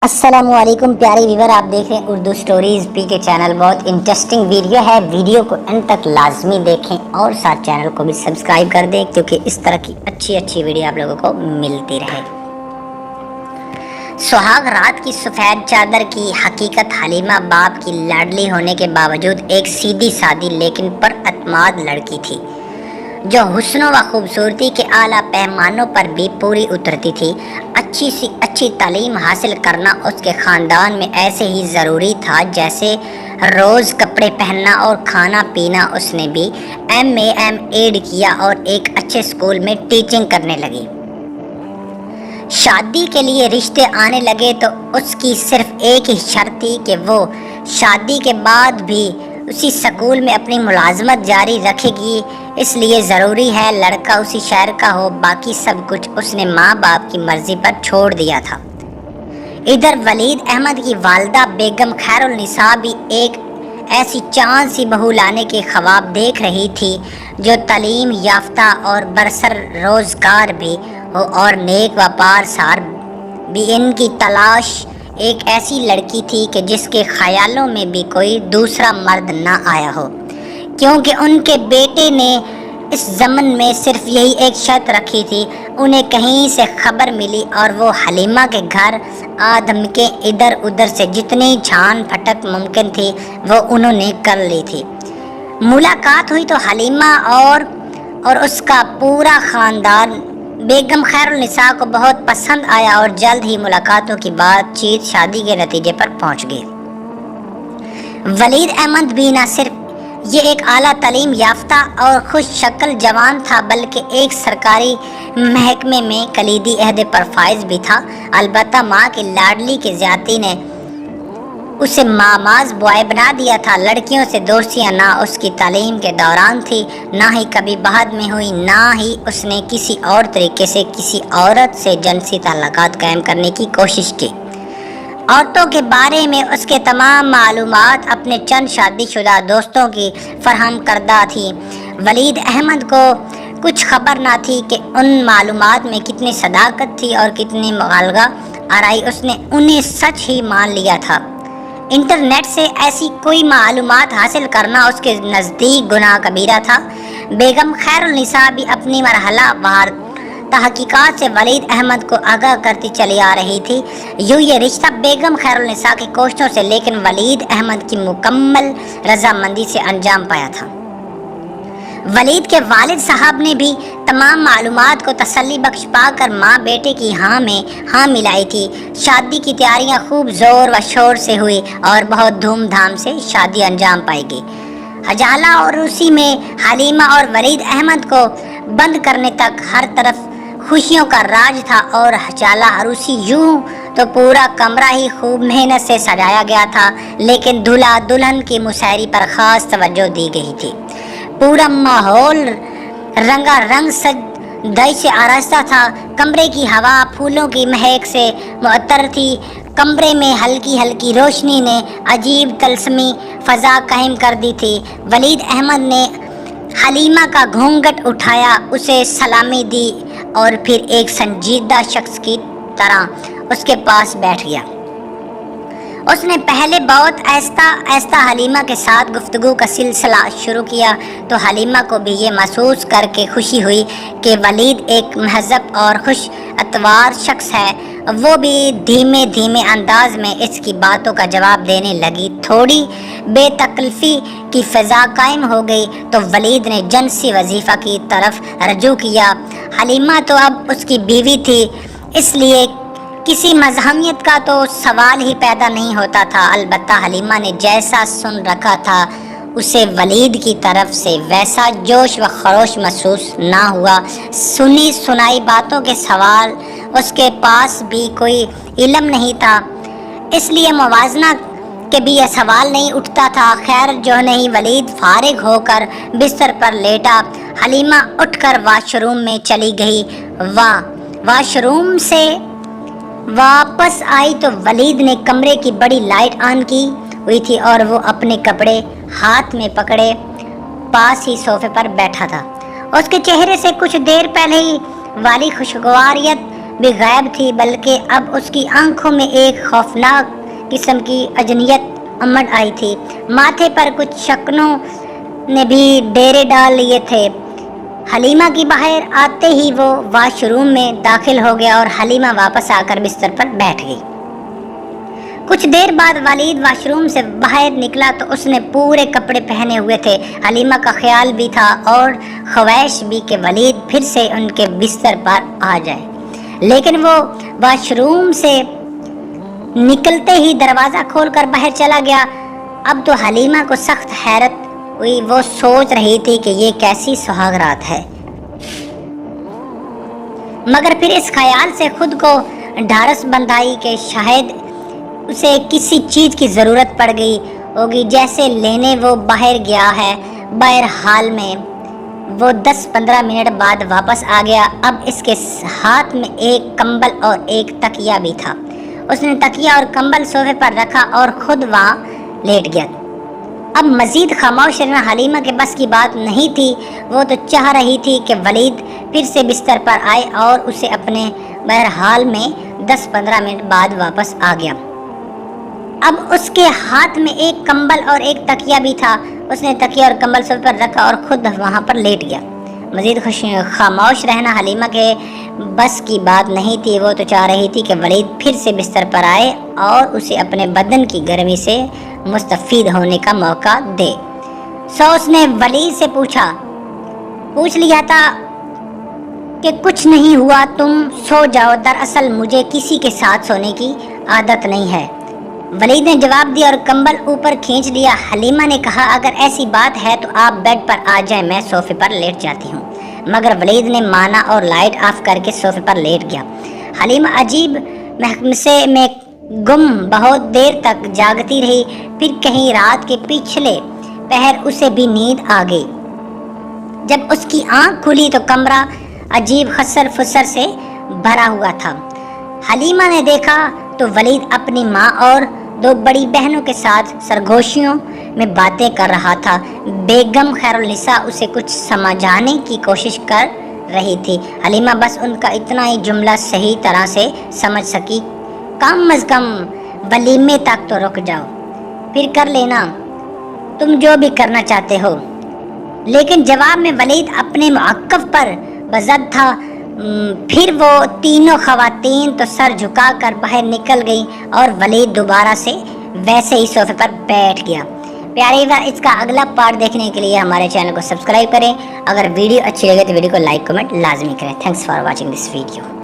السلام علیکم پیارے ویور، آپ دیکھ رہے ہیں اردو سٹوریز پی کے چینل۔ بہت انٹرسٹنگ ویڈیو ہے، ویڈیو کو اینڈ تک لازمی دیکھیں اور ساتھ چینل کو بھی سبسکرائب کر دیں کیونکہ اس طرح کی اچھی ویڈیو آپ لوگوں کو ملتی رہے۔ سہاگ رات کی سفید چادر کی حقیقت حلیمہ باپ کی لاڈلی ہونے کے باوجود ایک سیدھی سادی لیکن پر اعتماد لڑکی تھی جو حسن و خوبصورتی کے اعلیٰ پیمانوں پر بھی پوری اترتی تھی۔ اچھی سی اچھی تعلیم حاصل کرنا اس کے خاندان میں ایسے ہی ضروری تھا جیسے روز کپڑے پہننا اور کھانا پینا۔ اس نے بھی ایم ایڈ کیا اور ایک اچھے اسکول میں ٹیچنگ کرنے لگی۔ شادی کے لیے رشتے آنے لگے تو اس کی صرف ایک ہی شرط تھی کہ وہ شادی کے بعد بھی اسی سکول میں اپنی ملازمت جاری رکھے گی۔ اس لیے ضروری ہے لڑکا اسی شہر کا ہو، باقی سب کچھ اس نے ماں باپ کی مرضی پر چھوڑ دیا تھا۔ ادھر ولید احمد کی والدہ بیگم خیر النساء بھی ایک ایسی چاند سی بہو لانے کے خواب دیکھ رہی تھی جو تعلیم یافتہ اور برسر روزگار بھی ہو اور نیک و پارسار بھی۔ ان کی تلاش ایک ایسی لڑکی تھی کہ جس کے خیالوں میں بھی کوئی دوسرا مرد نہ آیا ہو، کیونکہ ان کے بیٹے نے اس ضمن میں صرف یہی ایک شرط رکھی تھی۔ انہیں کہیں سے خبر ملی اور وہ حلیمہ کے گھر آدھمکیں ادھر ادھر سے جتنی چھان پھٹک ممکن تھی وہ انہوں نے کر لی تھی۔ ملاقات ہوئی تو حلیمہ اور اس کا پورا خاندان بیگم خیر النساء کو بہت پسند آیا اور جلد ہی ملاقاتوں کی بات چیت شادی کے نتیجے پر پہنچ گئی۔ ولید احمد بھی نہ صرف یہ ایک اعلیٰ تعلیم یافتہ اور خوش شکل جوان تھا بلکہ ایک سرکاری محکمے میں کلیدی عہدے پر فائز بھی تھا۔ البتہ ماں کی لاڈلی کی زیادتی نے اسے ماماز بوائے بنا دیا تھا۔ لڑکیوں سے دوستیاں نہ اس کی تعلیم کے دوران تھی، نہ ہی کبھی بعد میں ہوئی، نہ ہی اس نے کسی اور طریقے سے کسی عورت سے جنسی تعلقات قائم کرنے کی کوشش کی۔ عورتوں کے بارے میں اس کے تمام معلومات اپنے چند شادی شدہ دوستوں کی فراہم کردہ تھی۔ ولید احمد کو کچھ خبر نہ تھی کہ ان معلومات میں کتنی صداقت تھی اور کتنی مبالغہ آرائی۔ اس نے انہیں سچ ہی مان لیا تھا۔ انٹرنیٹ سے ایسی کوئی معلومات حاصل کرنا اس کے نزدیک گناہ کبیرہ تھا۔ بیگم خیر النساء بھی اپنی مرحلہ وار تحقیقات سے ولید احمد کو آگاہ کرتی چلی آ رہی تھی۔ یوں یہ رشتہ بیگم خیر النساء کی کوششوں سے لیکن ولید احمد کی مکمل رضامندی سے انجام پایا تھا۔ ولید کے والد صاحب نے بھی تمام معلومات کو تسلی بخش پا کر ماں بیٹے کی ہاں میں ہاں ملائی تھی۔ شادی کی تیاریاں خوب زور و شور سے ہوئی اور بہت دھوم دھام سے شادی انجام پائے گی۔ حجالہ اور عروسی میں حلیمہ اور ولید احمد کو بند کرنے تک ہر طرف خوشیوں کا راج تھا اور حجالہ عروسی یوں تو پورا کمرہ ہی خوب محنت سے سجایا گیا تھا، لیکن دولہا دلہن کی مسہری پر خاص توجہ دی گئی تھی۔ پورا ماحول رنگا رنگ سج دھج سے آراستہ تھا۔ کمرے کی ہوا پھولوں کی مہک سے معطر تھی۔ کمرے میں ہلکی روشنی نے عجیب طلسمی فضا قائم کر دی تھی۔ ولید احمد نے حلیمہ کا گھونگھٹ اٹھایا، اسے سلامی دی اور پھر ایک سنجیدہ شخص کی طرح اس کے پاس بیٹھ گیا۔ اس نے پہلے بہت آہستہ حلیمہ کے ساتھ گفتگو کا سلسلہ شروع کیا تو حلیمہ کو بھی یہ محسوس کر کے خوشی ہوئی کہ ولید ایک مہذب اور خوش اطوار شخص ہے۔ وہ بھی دھیمے انداز میں اس کی باتوں کا جواب دینے لگی۔ تھوڑی بے تکلفی کی فضا قائم ہو گئی تو ولید نے جنسی وظیفہ کی طرف رجوع کیا۔ حلیمہ تو اب اس کی بیوی تھی، اس لیے کسی مزاحمیت کا تو سوال ہی پیدا نہیں ہوتا تھا۔ البتہ حلیمہ نے جیسا سن رکھا تھا اسے ولید کی طرف سے ویسا جوش و خروش محسوس نہ ہوا۔ سنی سنائی باتوں کے سوال اس کے پاس بھی کوئی علم نہیں تھا، اس لیے موازنہ کے بھی یہ سوال نہیں اٹھتا تھا۔ خیر جو نہیں، ولید فارغ ہو کر بستر پر لیٹا۔ حلیمہ اٹھ کر واش روم میں چلی گئی۔ واش روم سے واپس آئی تو ولید نے کمرے کی بڑی لائٹ آن کی ہوئی تھی اور وہ اپنے کپڑے ہاتھ میں پکڑے پاس ہی صوفے پر بیٹھا تھا۔ اس کے چہرے سے کچھ دیر پہلے ہی والی خوشگواریت بھی غائب تھی، بلکہ اب اس کی آنکھوں میں ایک خوفناک قسم کی اجنیت امڈ آئی تھی۔ ماتھے پر کچھ شکنوں نے بھی ڈیرے ڈال لیے تھے۔ حلیمہ کی باہر آتے ہی وہ واش روم میں داخل ہو گیا اور حلیمہ واپس آ کر بستر پر بیٹھ گئی۔ کچھ دیر بعد ولید واش روم سے باہر نکلا تو اس نے پورے کپڑے پہنے ہوئے تھے۔ حلیمہ کا خیال بھی تھا اور خواہش بھی کہ ولید پھر سے ان کے بستر پر آ جائے، لیکن وہ واش روم سے نکلتے ہی دروازہ کھول کر باہر چلا گیا۔ اب تو حلیمہ کو سخت حیرت ہوئی، وہ سوچ رہی تھی کہ یہ کیسی سہاگ رات ہے، مگر پھر اس خیال سے خود کو ڈھارس بندھائی کہ شاید اسے کسی چیز کی ضرورت پڑ گئی ہوگی جیسے لینے وہ باہر گیا ہے۔ بہرحال میں وہ 10-15 منٹ بعد واپس آ گیا۔ اب اس کے ہاتھ میں ایک کمبل اور ایک تکیہ بھی تھا۔ اس نے تکیہ اور کمبل صوفے پر رکھا اور خود وہاں لیٹ گیا۔ اب مزید خاموش رہنا حلیمہ کے بس کی بات نہیں تھی۔ وہ تو چاہ رہی تھی کہ ولید پھر سے بستر پر آئے اور اسے اپنے۔ بہرحال میں 10-15 منٹ بعد واپس آ گیا۔ اب اس کے ہاتھ میں ایک کمبل اور ایک تکیہ بھی تھا۔ اس نے تکیہ اور کمبل صوفے پر رکھا اور خود وہاں پر لیٹ گیا۔ مزید خاموش رہنا حلیمہ کے بس کی بات نہیں تھی۔ وہ تو چاہ رہی تھی کہ ولید پھر سے بستر پر آئے اور اسے اپنے بدن کی گرمی سے مستفید ہونے کا موقع دے۔ اس نے ولید سے پوچھ لیا تھا کہ کچھ نہیں ہوا، تم سو جاؤ، دراصل مجھے کسی کے ساتھ سونے کی عادت نہیں ہے۔ ولید نے جواب دیا اور کمبل اوپر کھینچ لیا۔ حلیمہ نے کہا اگر ایسی بات ہے تو آپ بیڈ پر آ جائیں، میں صوفے پر لیٹ جاتی ہوں، مگر ولید نے مانا اور لائٹ آف کر کے صوفے پر لیٹ گیا۔ حلیمہ عجیب محسوسے میں گم بہت دیر تک جاگتی رہی، پھر کہیں رات کے پچھلے پہر اسے بھی نیند آ گئی۔ جب اس کی آنکھ کھلی تو کمرہ عجیب خسر فسر سے بھرا ہوا تھا۔ حلیمہ نے دیکھا تو ولید اپنی ماں اور 2 بڑی بہنوں کے ساتھ سرگوشیوں میں باتیں کر رہا تھا۔ بیگم خیرالنساء اسے کچھ سمجھانے کی کوشش کر رہی تھی۔ حلیمہ بس ان کا اتنا ہی جملہ صحیح طرح سے سمجھ سکی، کم از کم ولیمے تک تو رک جاؤ، پھر کر لینا تم جو بھی کرنا چاہتے ہو۔ لیکن جواب میں ولید اپنے موقف پر بضد تھا۔ پھر وہ تینوں خواتین تو سر جھکا کر باہر نکل گئیں اور ولید دوبارہ سے ویسے ہی صوفے پر بیٹھ گیا۔ پیارے اس کا اگلا پارٹ دیکھنے کے لیے ہمارے چینل کو سبسکرائب کریں۔ اگر ویڈیو اچھی لگے تو ویڈیو کو لائک کمنٹ لازمی کریں۔ Thanks for watching this video.